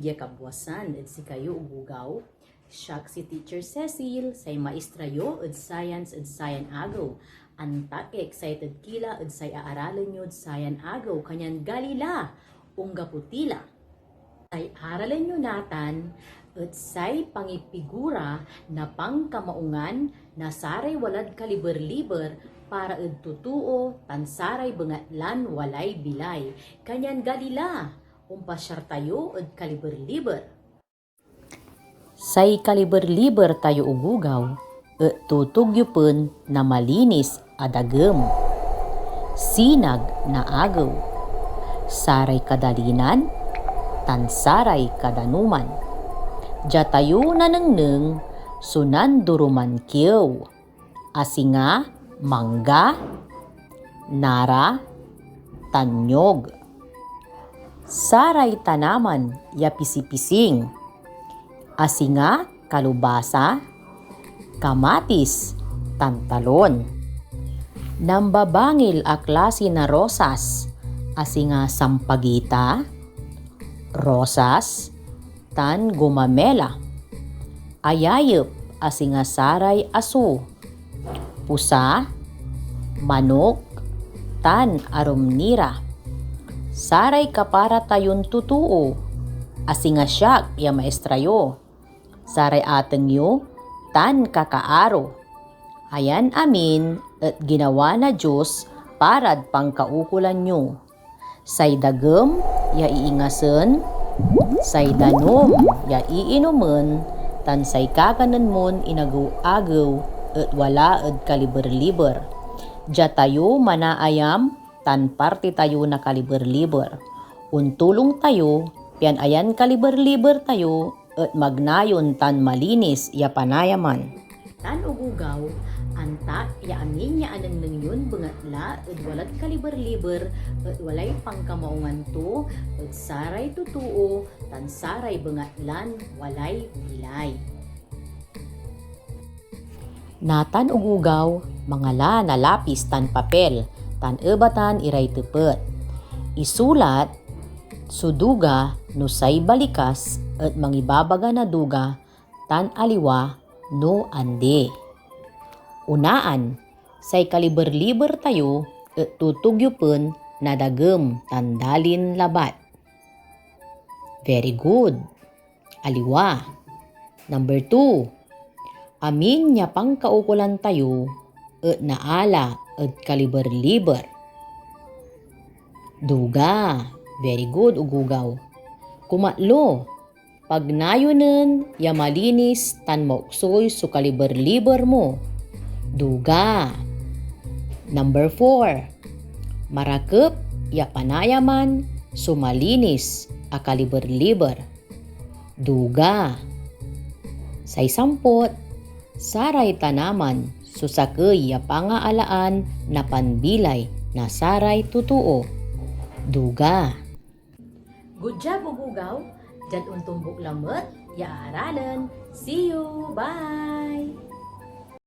ya kabuasan at si kayo ugugaw. Siya si Teacher Cecil, say maestra yo at science agaw. Antak excited kila at say aaralan nyo at sayan agaw. Kanyan galila, ungga putila. Say aralan nyo natan at say pangipigura na pangkamaungan na saray walad kaliber-liber para ed tutuo tansaray bengatlan walay bilay. Kanyan galila, umpasyar tayo ed kaliber-liber. Say kaliber-liber tayo ugugaw, tutugyupen na malinis adagem. Sinag na agaw, saray kadalinan, tansaray kadanuman. Jatayo na nengneng, sunan duruman kiyaw. Asinga, mangga, nara, tanyog. Saray tanaman, ya pisipising. Asinga, kalubasa, kamatis, tantalon. Nambabangil a klase na rosas, asinga sampagita, rosas, tan gumamela. Ayayep, asinga saray asu, pusa, manok, tan arumnira. Saray kapara tayon tutuo, asinga siyak ya maestrayo. Saray ateng yo, tan kakaaro. Ayan amin at ginawa na Diyos parad pangkaukulan nyo. Say dagem ya iingasen, say danom ya iinumen, tan say kakanan mon inagaw-agaw at wala at kaliber-liber. Diya tayo manaayam tan parte tayo na kaliber-liber. Untulong tayo, pian ayan kaliber-liber tayo at magnayon tan malinis ya panayaman. Tan ugugaw, anta ya amin ya anang nang yun bengatla at walat kaliber-liber at walay pangkamaungan to at saray tutuo tan saray bengatlan walay bilay. Natan ugugaw, mangala na lapis tan papel, tan ebatan iray tepet. Isulat, suduga no say balikas at mangibabaga na duga, tan aliwa no ande. Unaan, say kaliber-liber tayo at tutugyupen na dagem tandalin labat. Very good. Aliwa. Number 2. Amin nya pangkaukulan tayo at naala at kaliber-liber. Duga. Very good, ugugaw. Kumatlo. Pag nayunen, ya malinis tan mauksoy so kaliber-liber mo. Duga. Number 4. Marakep, ya panayaman, so malinis a kaliber-liber. Duga. Say 10. Saray tanaman, so sakay ya pangaalaan na panbilay na saray tutuo. Duga. Good job, ugugaw. Diyan untumbok lamot, ya aralan. See you. Bye!